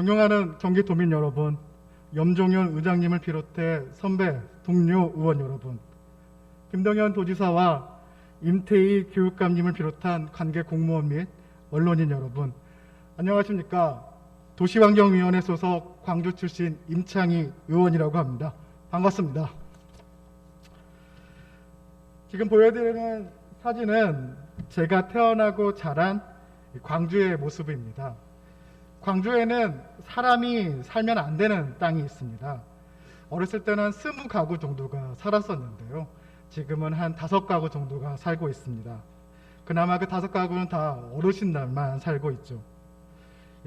존경하는 경기도민 여러분, 염종현 의장님을 비롯해 선배, 동료 의원 여러분, 김동연 도지사와 임태희 교육감님을 비롯한 관계 공무원 및 언론인 여러분, 안녕하십니까? 도시환경위원회 소속 광주 출신 임창희 의원이라고 합니다. 반갑습니다. 지금 보여드리는 사진은 제가 태어나고 자란 광주의 모습입니다. 광주에는 사람이 살면 안 되는 땅이 있습니다. 어렸을 때는 20가구 정도가 살았었는데요. 지금은 한 5가구 정도가 살고 있습니다. 그나마 그 5가구는 다 어르신들만 살고 있죠.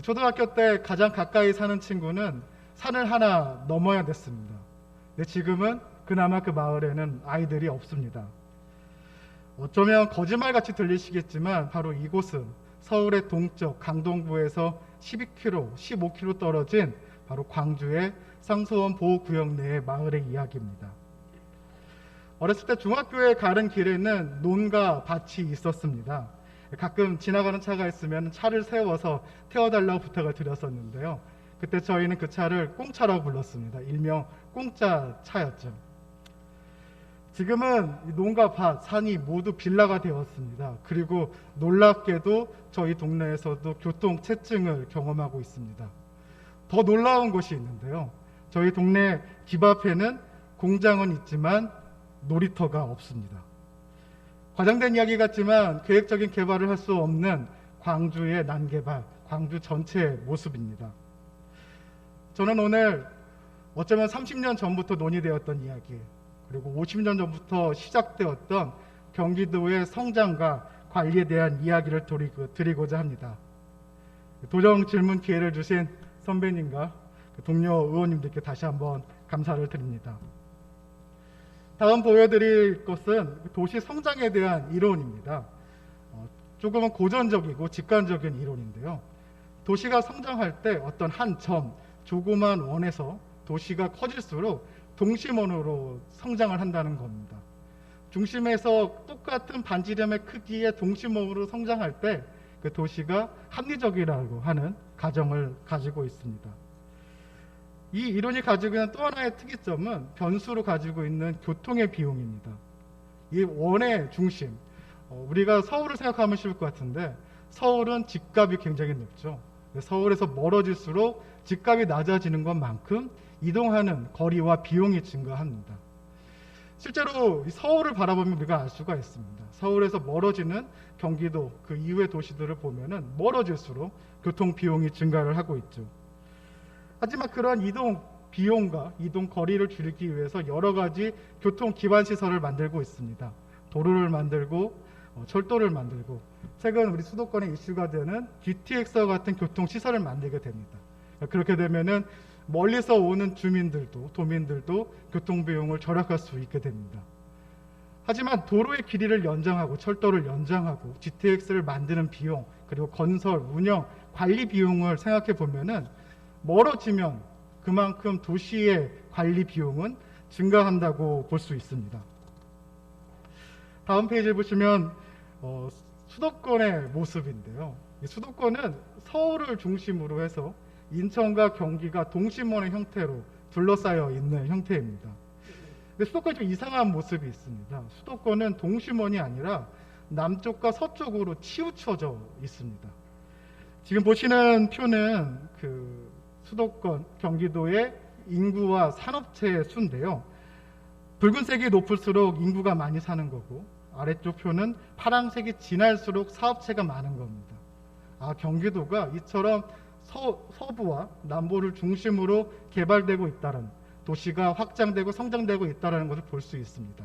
초등학교 때 가장 가까이 사는 친구는 산을 하나 넘어야 됐습니다. 근데 지금은 그나마 그 마을에는 아이들이 없습니다. 어쩌면 거짓말같이 들리시겠지만 바로 이곳은 서울의 동쪽 강동구에서 12km, 15km 떨어진 바로 광주의 상수원 보호구역 내의 마을의 이야기입니다. 어렸을 때 중학교에 가는 길에는 논과 밭이 있었습니다. 가끔 지나가는 차가 있으면 차를 세워서 태워달라고 부탁을 드렸었는데요. 그때 저희는 그 차를 꽁차라고 불렀습니다. 일명 공짜 차였죠. 지금은 논과 밭, 산이 모두 빌라가 되었습니다. 그리고 놀랍게도 저희 동네에서도 교통체증을 경험하고 있습니다. 더 놀라운 것이 있는데요. 저희 동네 집 앞에는 공장은 있지만 놀이터가 없습니다. 과장된 이야기 같지만 계획적인 개발을 할 수 없는 광주의 난개발, 광주 전체의 모습입니다. 저는 오늘 어쩌면 30년 전부터 논의되었던 이야기, 그리고 50년 전부터 시작되었던 경기도의 성장과 관리에 대한 이야기를 드리고자 합니다. 도정 질문 기회를 주신 선배님과 동료 의원님들께 다시 한번 감사를 드립니다. 다음 보여드릴 것은 도시 성장에 대한 이론입니다. 조금은 고전적이고 직관적인 이론인데요. 도시가 성장할 때 어떤 한 점, 조그만 원에서 도시가 커질수록 동심원으로 성장을 한다는 겁니다. 중심에서 똑같은 반지름의 크기의 동심원으로 성장할 때 그 도시가 합리적이라고 하는 가정을 가지고 있습니다. 이 이론이 가지고 있는 또 하나의 특이점은 변수로 가지고 있는 교통의 비용입니다. 이 원의 중심, 우리가 서울을 생각하면 쉬울 것 같은데 서울은 집값이 굉장히 높죠. 서울에서 멀어질수록 집값이 낮아지는 것만큼 이동하는 거리와 비용이 증가합니다. 실제로 서울을 바라보면 우리가 알 수가 있습니다. 서울에서 멀어지는 경기도 그 이후의 도시들을 보면은 멀어질수록 교통 비용이 증가를 하고 있죠. 하지만 그러한 이동 비용과 이동 거리를 줄이기 위해서 여러 가지 교통 기반 시설을 만들고 있습니다. 도로를 만들고 철도를 만들고 최근 우리 수도권에 이슈가 되는 GTX와 같은 교통 시설을 만들게 됩니다. 그렇게 되면은 멀리서 오는 주민들도 도민들도 교통 비용을 절약할 수 있게 됩니다. 하지만 도로의 길이를 연장하고 철도를 연장하고 GTX를 만드는 비용, 그리고 건설, 운영, 관리 비용을 생각해 보면은 멀어지면 그만큼 도시의 관리 비용은 증가한다고 볼 수 있습니다. 다음 페이지를 보시면 수도권의 모습인데요. 이 수도권은 서울을 중심으로 해서 인천과 경기가 동심원의 형태로 둘러싸여 있는 형태입니다. 근데 수도권이 좀 이상한 모습이 있습니다. 수도권은 동심원이 아니라 남쪽과 서쪽으로 치우쳐져 있습니다. 지금 보시는 표는 그 수도권, 경기도의 인구와 산업체의 수인데요. 붉은색이 높을수록 인구가 많이 사는 거고 아래쪽 표는 파란색이 진할수록 사업체가 많은 겁니다. 경기도가 이처럼 서부와 남부를 중심으로 개발되고 있다는, 도시가 확장되고 성장되고 있다는 것을 볼 수 있습니다.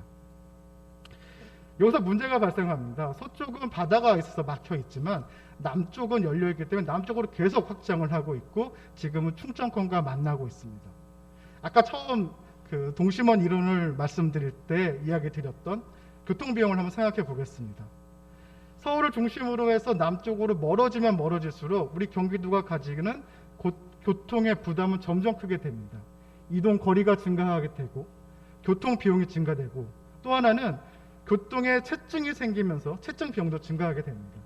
여기서 문제가 발생합니다. 서쪽은 바다가 있어서 막혀 있지만 남쪽은 열려 있기 때문에 남쪽으로 계속 확장을 하고 있고 지금은 충청권과 만나고 있습니다. 아까 처음 그 동심원 이론을 말씀드릴 때 이야기 드렸던 교통비용을 한번 생각해 보겠습니다. 서울을 중심으로 해서 남쪽으로 멀어지면 멀어질수록 우리 경기도가 가지는 교통의 부담은 점점 크게 됩니다. 이동 거리가 증가하게 되고 교통 비용이 증가되고 또 하나는 교통에 체증이 생기면서 체증 비용도 증가하게 됩니다.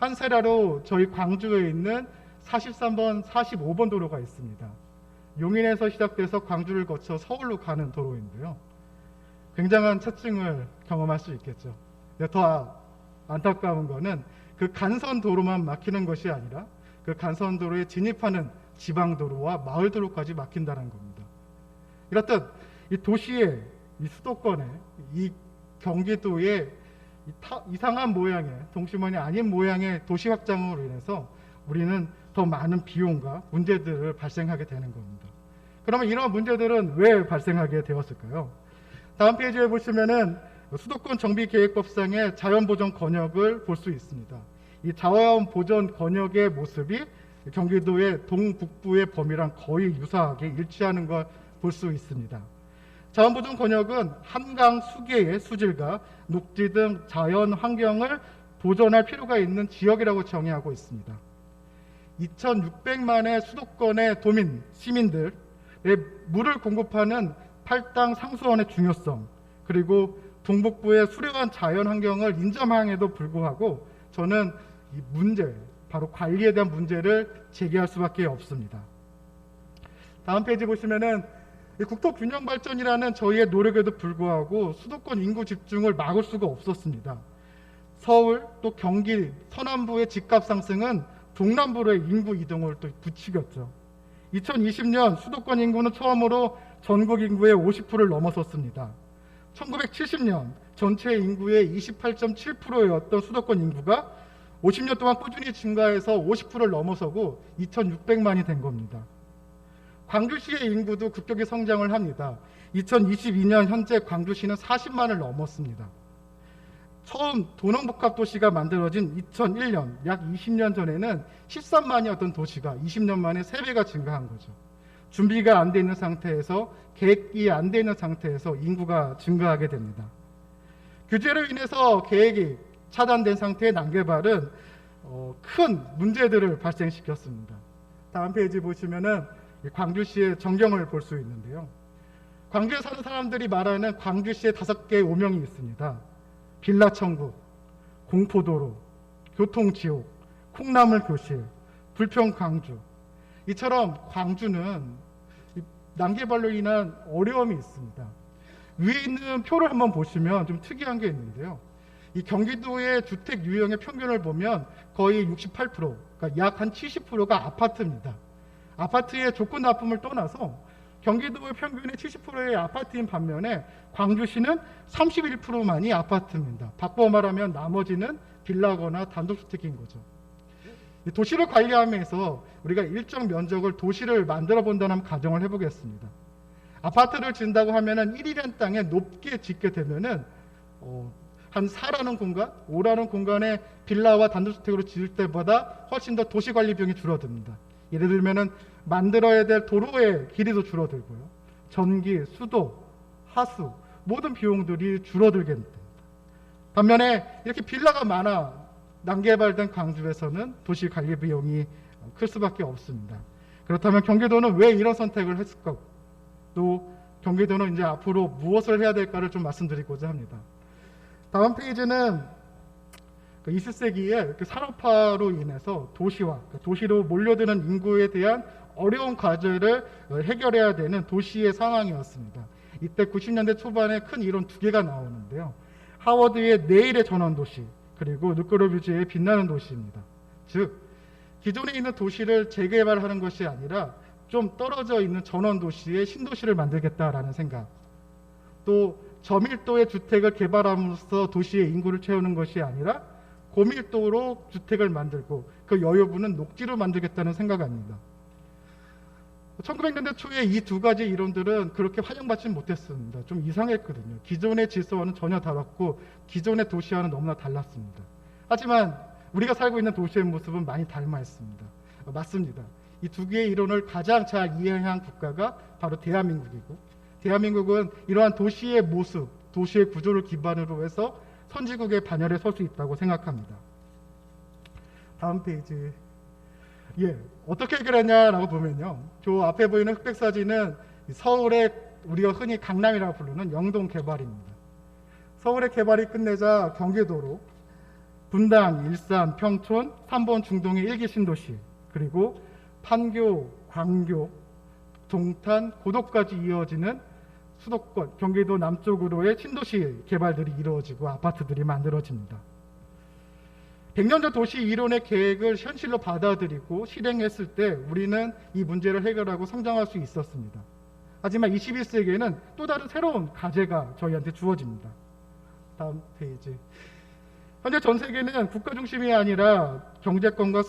한 사례로 저희 광주에 있는 43번, 45번 도로가 있습니다. 용인에서 시작돼서 광주를 거쳐 서울로 가는 도로인데요. 굉장한 체증을 경험할 수 있겠죠. 더 안타까운 거는 그 간선 도로만 막히는 것이 아니라 그 간선 도로에 진입하는 지방 도로와 마을 도로까지 막힌다는 겁니다. 이렇듯 이 도시의, 이 수도권의, 이 경기도의 이상한 모양의, 동심원이 아닌 모양의 도시 확장으로 인해서 우리는 더 많은 비용과 문제들을 발생하게 되는 겁니다. 그러면 이런 문제들은 왜 발생하게 되었을까요? 다음 페이지에 보시면은 수도권 정비계획법상의 자연보전 권역을 볼 수 있습니다. 이 자연보전 권역의 모습이 경기도의 동북부의 범위랑 거의 유사하게 일치하는 걸 볼 수 있습니다. 자연보전 권역은 한강 수계의 수질과 녹지 등 자연 환경을 보존할 필요가 있는 지역이라고 정의하고 있습니다. 2600만의 수도권의 도민, 시민들의 물을 공급하는 팔당 상수원의 중요성, 그리고 동북부의 수려한 자연 환경을 인정함에도 불구하고 저는 이 문제, 바로 관리에 대한 문제를 제기할 수밖에 없습니다. 다음 페이지 보시면은 국토균형발전이라는 저희의 노력에도 불구하고 수도권 인구 집중을 막을 수가 없었습니다. 서울 또 경기 서남부의 집값 상승은 동남부로의 인구 이동을 또 부추겼죠. 2020년 수도권 인구는 처음으로 전국 인구의 50%를 넘어섰습니다. 1970년 전체 인구의 28.7%였던 수도권 인구가 50년 동안 꾸준히 증가해서 50%를 넘어서고 2600만이 된 겁니다. 광주시의 인구도 급격히 성장을 합니다. 2022년 현재 광주시는 40만을 넘었습니다. 처음 도농복합도시가 만들어진 2001년, 약 20년 전에는 13만이었던 도시가 20년 만에 3배가 증가한 거죠. 준비가 안 돼 있는 상태에서, 계획이 안 돼 있는 상태에서 인구가 증가하게 됩니다. 규제로 인해서 계획이 차단된 상태의 난개발은 큰 문제들을 발생시켰습니다. 다음 페이지 보시면은 광주시의 전경을 볼 수 있는데요. 광주에 사는 사람들이 말하는 광주시에 5개의 오명이 있습니다. 빌라천국, 공포도로, 교통지옥, 콩나물교실, 불평광주. 이처럼 광주는 난개발로 인한 어려움이 있습니다. 위에 있는 표를 한번 보시면 좀 특이한 게 있는데요. 이 경기도의 주택 유형의 평균을 보면 거의 68%, 그러니까 약 한 70%가 아파트입니다. 아파트의 조건 납품을 떠나서 경기도의 평균의 70%의 아파트인 반면에 광주시는 31%만이 아파트입니다. 바꿔 말하면 나머지는 빌라거나 단독주택인 거죠. 도시를 관리하면서 우리가 일정 면적을 도시를 만들어 본다는 가정을 해보겠습니다. 아파트를 짓는다고 하면은 1일의 땅에 높게 짓게 되면은 한 4라는 공간, 5라는 공간에 빌라와 단독주택으로 지을 때보다 훨씬 더 도시관리 비용이 줄어듭니다. 예를 들면은 만들어야 될 도로의 길이도 줄어들고요. 전기, 수도, 하수 모든 비용들이 줄어들게 됩니다. 반면에 이렇게 빌라가 많아 난개발된 광주에서는 도시 관리 비용이 클 수밖에 없습니다. 그렇다면 경기도는 왜 이런 선택을 했을까? 또 경기도는 이제 앞으로 무엇을 해야 될까를 좀 말씀드리고자 합니다. 다음 페이지는 20세기의 산업화로 인해서 도시화, 도시로 몰려드는 인구에 대한 어려운 과제를 해결해야 되는 도시의 상황이었습니다. 이때 90년대 초반에 큰 이론 2개가 나오는데요. 하워드의 내일의 전원도시, 그리고 느끄러뷰즈의 빛나는 도시입니다. 즉, 기존에 있는 도시를 재개발하는 것이 아니라 좀 떨어져 있는 전원도시의 신도시를 만들겠다라는 생각. 또 저밀도의 주택을 개발함으로써 도시의 인구를 채우는 것이 아니라 고밀도로 주택을 만들고 그 여유분은 녹지로 만들겠다는 생각 아닙니다. 1900년대 초에 이 2가지 이론들은 그렇게 환영받지 못했습니다. 좀 이상했거든요. 기존의 질서와는 전혀 다랐고 기존의 도시와는 너무나 달랐습니다. 하지만 우리가 살고 있는 도시의 모습은 많이 닮아 있습니다. 맞습니다. 이 2개의 이론을 가장 잘 이해한 국가가 바로 대한민국이고, 대한민국은 이러한 도시의 모습, 도시의 구조를 기반으로 해서 선진국의 반열에 설 수 있다고 생각합니다. 다음 페이지. 어떻게 해결했냐라고 보면요. 저 앞에 보이는 흑백 사진은 서울의 우리가 흔히 강남이라고 부르는 영동 개발입니다. 서울의 개발이 끝내자 경기도로 분당, 일산, 평촌, 3번 중동의 1기 신도시, 그리고 판교, 광교, 동탄, 고덕까지 이어지는 수도권, 경기도 남쪽으로의 신도시 개발들이 이루어지고 아파트들이 만들어집니다. 100년 전 도시 이론의 계획을 현실로 받아들이고 실행했을 때 우리는 이 문제를 해결하고 성장할 수 있었습니다. 하지만 21세기에는 또 다른 새로운 과제가 저희한테 주어집니다. 다음 페이지. 현재 전 세계는 국가 중심이 아니라 경제권과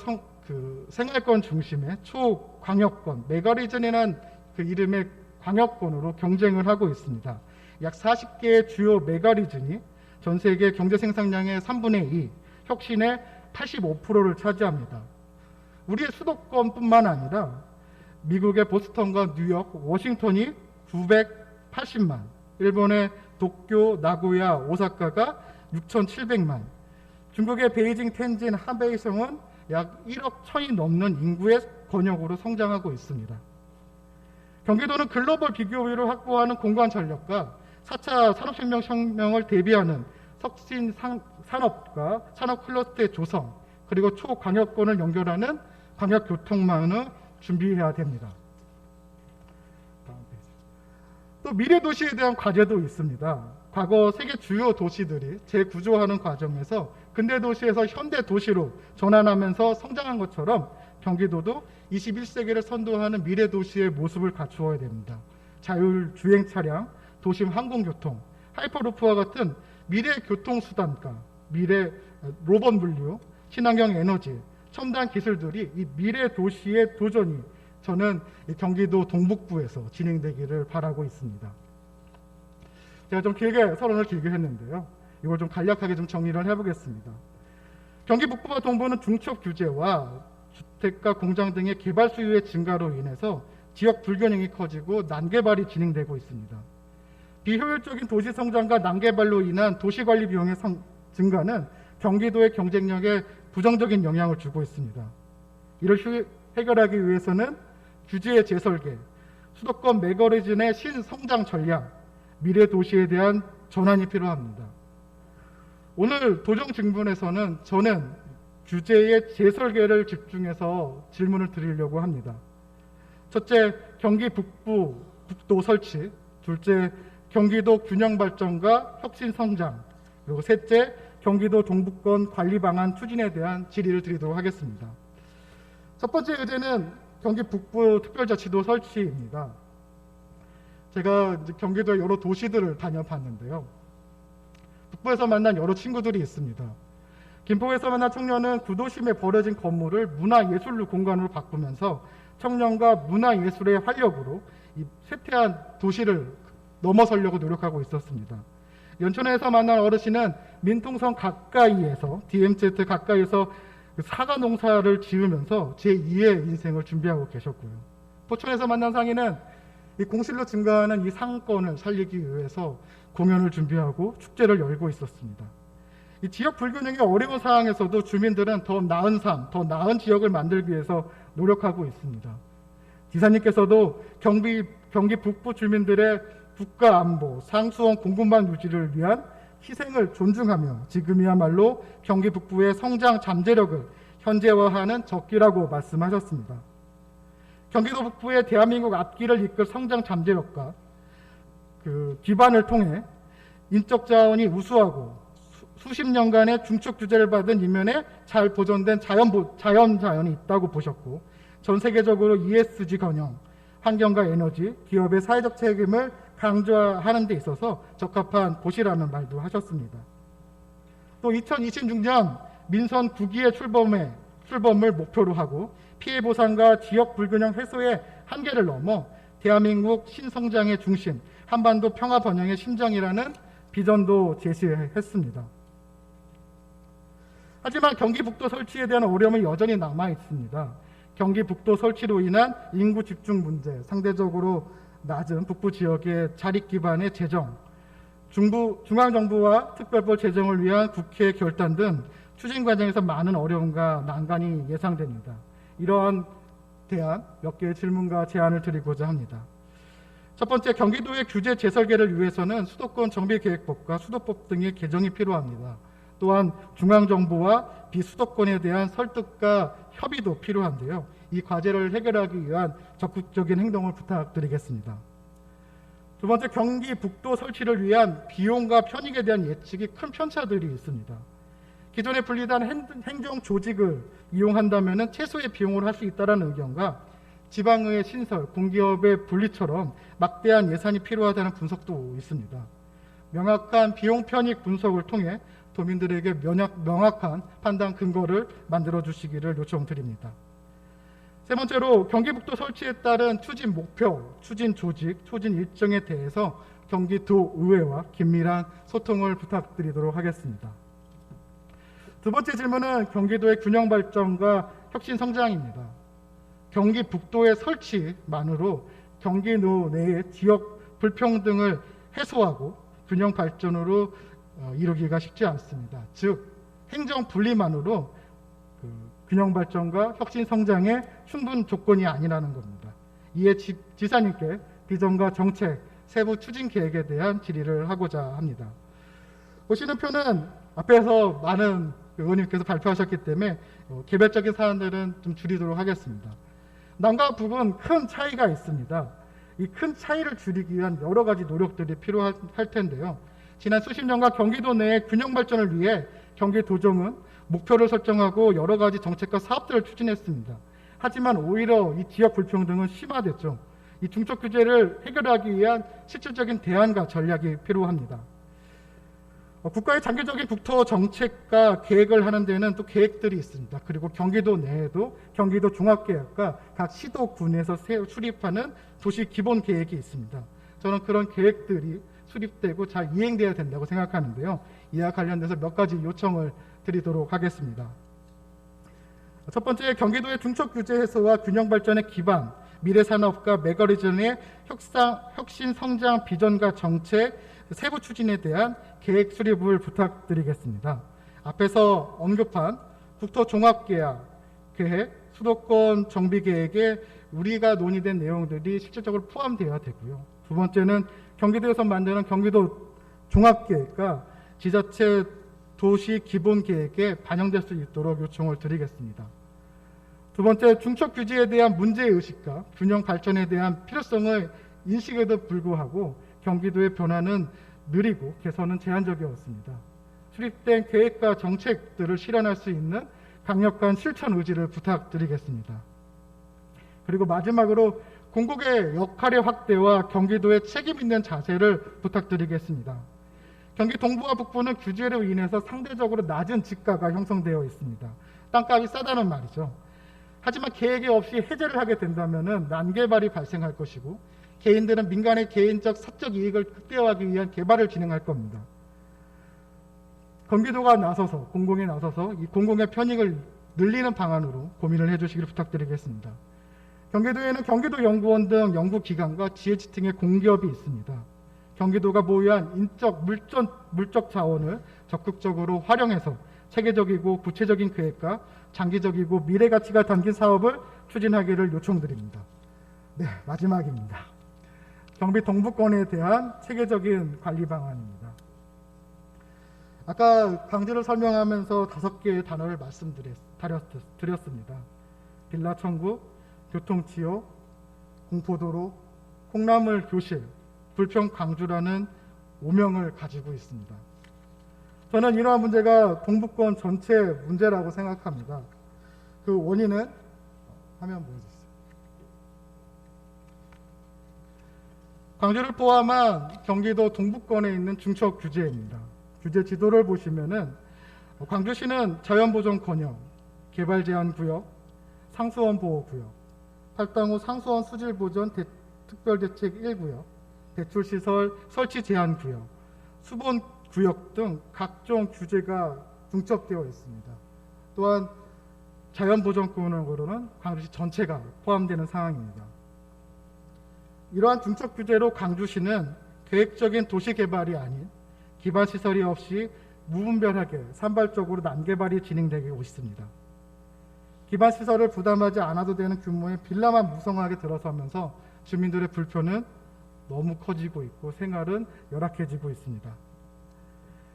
생활권 중심의 초광역권, 메가리즌이라는 그 이름의 광역권으로 경쟁을 하고 있습니다. 약 40개의 주요 메가리즌이 전 세계 경제 생산량의 3분의 2, 혁신의 85%를 차지합니다. 우리의 수도권뿐만 아니라 미국의 보스턴과 뉴욕, 워싱턴이 980만, 일본의 도쿄, 나고야, 오사카가 6,700만, 중국의 베이징, 텐진, 하베이성은 약 1억 1천이 넘는 인구의 권역으로 성장하고 있습니다. 경기도는 글로벌 비교율을 확보하는 공간 전략과 4차 산업혁명을 대비하는 혁신 산업과 산업 클러스터의 조성, 그리고 초광역권을 연결하는 광역교통망을 준비해야 됩니다. 또 미래 도시에 대한 과제도 있습니다. 과거 세계 주요 도시들이 재구조하는 과정에서 근대 도시에서 현대 도시로 전환하면서 성장한 것처럼 경기도도 21세기를 선도하는 미래 도시의 모습을 갖추어야 됩니다. 자율주행 차량, 도심 항공교통, 하이퍼루프와 같은 미래 교통수단과 미래 로봇 물류, 친환경 에너지, 첨단 기술들이 이 미래 도시의 도전이 저는 경기도 동북부에서 진행되기를 바라고 있습니다. 제가 좀 서론을 길게 했는데요. 이걸 좀 간략하게 좀 정리를 해보겠습니다. 경기 북부와 동부는 중첩 규제와 주택가, 공장 등의 개발 수요의 증가로 인해서 지역 불균형이 커지고 난개발이 진행되고 있습니다. 비효율적인 도시 성장과 난개발로 인한 도시관리 비용의 증가는 경기도의 경쟁력에 부정적인 영향을 주고 있습니다. 이를 해결하기 위해서는 규제의 재설계, 수도권 메가리즌의 신성장 전략, 미래 도시에 대한 전환이 필요합니다. 오늘 도정 질문에서는 저는 규제의 재설계를 집중해서 질문을 드리려고 합니다. 첫째, 경기 북부 국도 설치. 둘째, 경기도 균형 발전과 혁신 성장. 그리고 셋째, 경기도 동북권 관리 방안 추진에 대한 질의를 드리도록 하겠습니다. 첫 번째 의제는 경기 북부 특별자치도 설치입니다. 제가 이제 경기도의 여러 도시들을 다녀봤는데요. 북부에서 만난 여러 친구들이 있습니다. 김포에서 만난 청년은 구도심에 버려진 건물을 문화예술로 공간으로 바꾸면서 청년과 문화예술의 활력으로 이 쇠퇴한 도시를 넘어서려고 노력하고 있었습니다. 연천에서 만난 어르신은 민통선 가까이에서 DMZ 가까이에서 사과 농사를 지으면서 제2의 인생을 준비하고 계셨고요. 포천에서 만난 상인은 이 공실로 증가하는 이 상권을 살리기 위해서 공연을 준비하고 축제를 열고 있었습니다. 이 지역 불균형이 어려운 상황에서도 주민들은 더 나은 삶, 더 나은 지역을 만들기 위해서 노력하고 있습니다. 기사님께서도 경기 북부 주민들의 국가 안보, 상수원 공급망 유지를 위한 희생을 존중하며 지금이야말로 경기 북부의 성장 잠재력을 현재화하는 적기라고 말씀하셨습니다. 경기도 북부의 대한민국 앞길을 이끌 성장 잠재력과 그 기반을 통해 인적 자원이 우수하고 수십 년간의 중축 규제를 받은 이면에 잘 보존된 자연이 있다고 보셨고, 전 세계적으로 ESG 경영, 환경과 에너지, 기업의 사회적 책임을 강조하는 데 있어서 적합한 곳이라는 말도 하셨습니다. 또 2026년 민선 9기의 출범을 목표로 하고 피해 보상과 지역 불균형 해소의 한계를 넘어 대한민국 신성장의 중심, 한반도 평화 번영의 심장이라는 비전도 제시했습니다. 하지만 경기 북도 설치에 대한 어려움은 여전히 남아 있습니다. 경기 북도 설치로 인한 인구 집중 문제, 상대적으로 낮은 북부 지역의 자립 기반의 재정, 중앙정부와 특별법 제정을 위한 국회 결단 등 추진 과정에서 많은 어려움과 난관이 예상됩니다. 이러한 대안 몇 개의 질문과 제안을 드리고자 합니다. 첫 번째, 경기도의 규제 재설계를 위해서는 수도권 정비계획법과 수도법 등의 개정이 필요합니다. 또한 중앙정부와 비수도권에 대한 설득과 협의도 필요한데요. 이 과제를 해결하기 위한 적극적인 행동을 부탁드리겠습니다. 두 번째, 경기 북도 설치를 위한 비용과 편익에 대한 예측이 큰 편차들이 있습니다. 기존에 분리된 행정 조직을 이용한다면 최소의 비용을 할 수 있다는 의견과 지방의회 신설, 공기업의 분리처럼 막대한 예산이 필요하다는 분석도 있습니다. 명확한 비용 편익 분석을 통해 도민들에게 명확한 판단 근거를 만들어 주시기를 요청드립니다. 세 번째로, 경기북도 설치에 따른 추진 목표, 추진 조직, 추진 일정에 대해서 경기도의회와 긴밀한 소통을 부탁드리도록 하겠습니다. 두 번째 질문은 경기도의 균형 발전과 혁신 성장입니다. 경기북도의 설치만으로 경기도 내의 지역 불평등을 해소하고 균형 발전으로 이루기가 쉽지 않습니다. 즉, 행정 분리만으로 균형 발전과 혁신 성장의 충분 조건이 아니라는 겁니다. 이에 지사님께 비전과 정책, 세부 추진 계획에 대한 질의를 하고자 합니다. 보시는 표는 앞에서 많은 의원님께서 발표하셨기 때문에 개별적인 사안들은 좀 줄이도록 하겠습니다. 남과 북은 큰 차이가 있습니다. 이 큰 차이를 줄이기 위한 여러 가지 노력들이 필요할 텐데요. 지난 수십 년간 경기도 내의 균형 발전을 위해 경기도정은 목표를 설정하고 여러 가지 정책과 사업들을 추진했습니다. 하지만 오히려 이 지역 불평등은 심화됐죠. 이 중첩 규제를 해결하기 위한 실질적인 대안과 전략이 필요합니다. 국가의 장기적인 국토 정책과 계획을 하는 데는 또 계획들이 있습니다. 그리고 경기도 내에도 경기도 종합계획과 각 시도군에서 수립하는 도시 기본 계획이 있습니다. 저는 그런 계획들이 수립되고 잘 이행되어야 된다고 생각하는데요. 이와 관련돼서 몇 가지 요청을 드리도록 하겠습니다. 첫 번째, 경기도의 중첩 규제 해소와 균형 발전의 기반, 미래산업과 메가리전의 혁신 성장 비전과 정책, 세부 추진에 대한 계획 수립을 부탁드리겠습니다. 앞에서 언급한 국토종합계획, 수도권 정비계획에 우리가 논의된 내용들이 실질적으로 포함되어야 되고요. 두 번째는 경기도에서 만드는 경기도 종합계획과 지자체 도시 기본계획에 반영될 수 있도록 요청을 드리겠습니다. 두 번째, 중첩 규제에 대한 문제의식과 균형 발전에 대한 필요성을 인식에도 불구하고 경기도의 변화는 느리고 개선은 제한적이었습니다. 수립된 계획과 정책들을 실현할 수 있는 강력한 실천 의지를 부탁드리겠습니다. 그리고 마지막으로 공국의 역할의 확대와 경기도의 책임 있는 자세를 부탁드리겠습니다. 경기 동부와 북부는 규제로 인해서 상대적으로 낮은 집가가 형성되어 있습니다. 땅값이 싸다는 말이죠. 하지만 계획이 없이 해제를 하게 된다면 난개발이 발생할 것이고 개인들은 민간의 개인적 사적 이익을 극대화하기 위한 개발을 진행할 겁니다. 경기도가 나서서, 공공이 나서서 이 공공의 편익을 늘리는 방안으로 고민을 해주시기를 부탁드리겠습니다. 경기도에는 경기도연구원 등 연구기관과 지혜지층의 공기업이 있습니다. 경기도가 보유한 인적, 물적 자원을 적극적으로 활용해서 체계적이고 구체적인 계획과 장기적이고 미래가치가 담긴 사업을 추진하기를 요청드립니다. 네, 마지막입니다. 경기 동부권에 대한 체계적인 관리 방안입니다. 아까 방지를 설명하면서 5개의 단어를 말씀드렸습니다. 빌라 천국, 교통치유, 공포도로, 콩나물 교실, 불평 강주라는 오명을 가지고 있습니다. 저는 이러한 문제가 동부권 전체 문제라고 생각합니다. 그 원인은 화면 보여주세요. 광주를 포함한 경기도 동부권에 있는 중첩 규제입니다. 규제 지도를 보시면은 광주시는 자연보존권역, 개발제한구역, 상수원 보호구역, 팔당호 상수원 수질보전 특별대책 1구역, 배출시설 설치 제한구역, 수본구역 등 각종 규제가 중첩되어 있습니다. 또한 자연보존구역으로는 광주시 전체가 포함되는 상황입니다. 이러한 중첩 규제로 광주시는 계획적인 도시개발이 아닌 기반시설이 없이 무분별하게 산발적으로 난개발이 진행되고 있습니다. 기반시설을 부담하지 않아도 되는 규모의 빌라만 무성하게 들어서면서 주민들의 불편은 너무 커지고 있고 생활은 열악해지고 있습니다.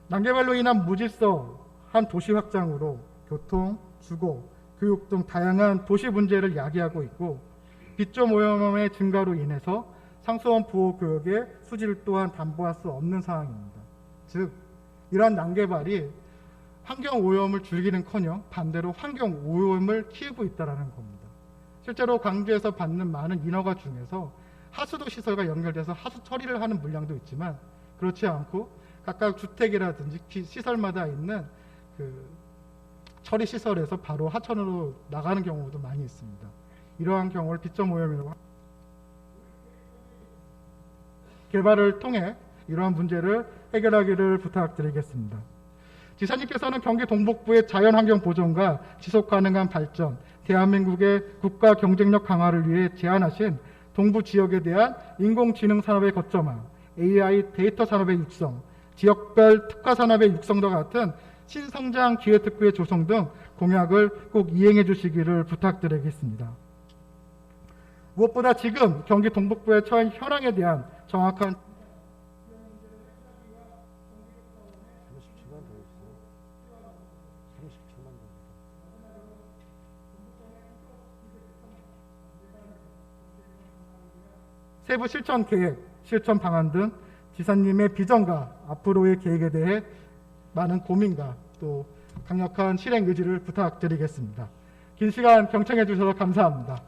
난개발로 인한 무질서, 한 도시 확장으로 교통, 주거, 교육 등 다양한 도시 문제를 야기하고 있고 빚좀 오염의 증가로 인해서 상수원 보호구역의 수질 또한 담보할 수 없는 상황입니다. 즉 이러한 난개발이 환경 오염을 줄이기는커녕 반대로 환경 오염을 키우고 있다는 겁니다. 실제로 광주에서 받는 많은 인허가 중에서 하수도 시설과 연결돼서 하수 처리를 하는 물량도 있지만 그렇지 않고 각각 주택이라든지 시설마다 있는 그 처리 시설에서 바로 하천으로 나가는 경우도 많이 있습니다. 이러한 경우를 빚점 오염이라고 개발을 통해 이러한 문제를 해결하기를 부탁드리겠습니다. 지사님께서는 경기 동북부의 자연환경 보존과 지속가능한 발전, 대한민국의 국가 경쟁력 강화를 위해 제안하신 동부 지역에 대한 인공지능 산업의 거점화, AI 데이터 산업의 육성, 지역별 특화 산업의 육성과 같은 신성장 기회특구의 조성 등 공약을 꼭 이행해 주시기를 부탁드리겠습니다. 무엇보다 지금 경기 동북부의 처한 현황에 대한 정확한 세부 실천 계획, 실천 방안 등 지사님의 비전과 앞으로의 계획에 대해 많은 고민과 또 강력한 실행 의지를 부탁드리겠습니다. 긴 시간 경청해 주셔서 감사합니다.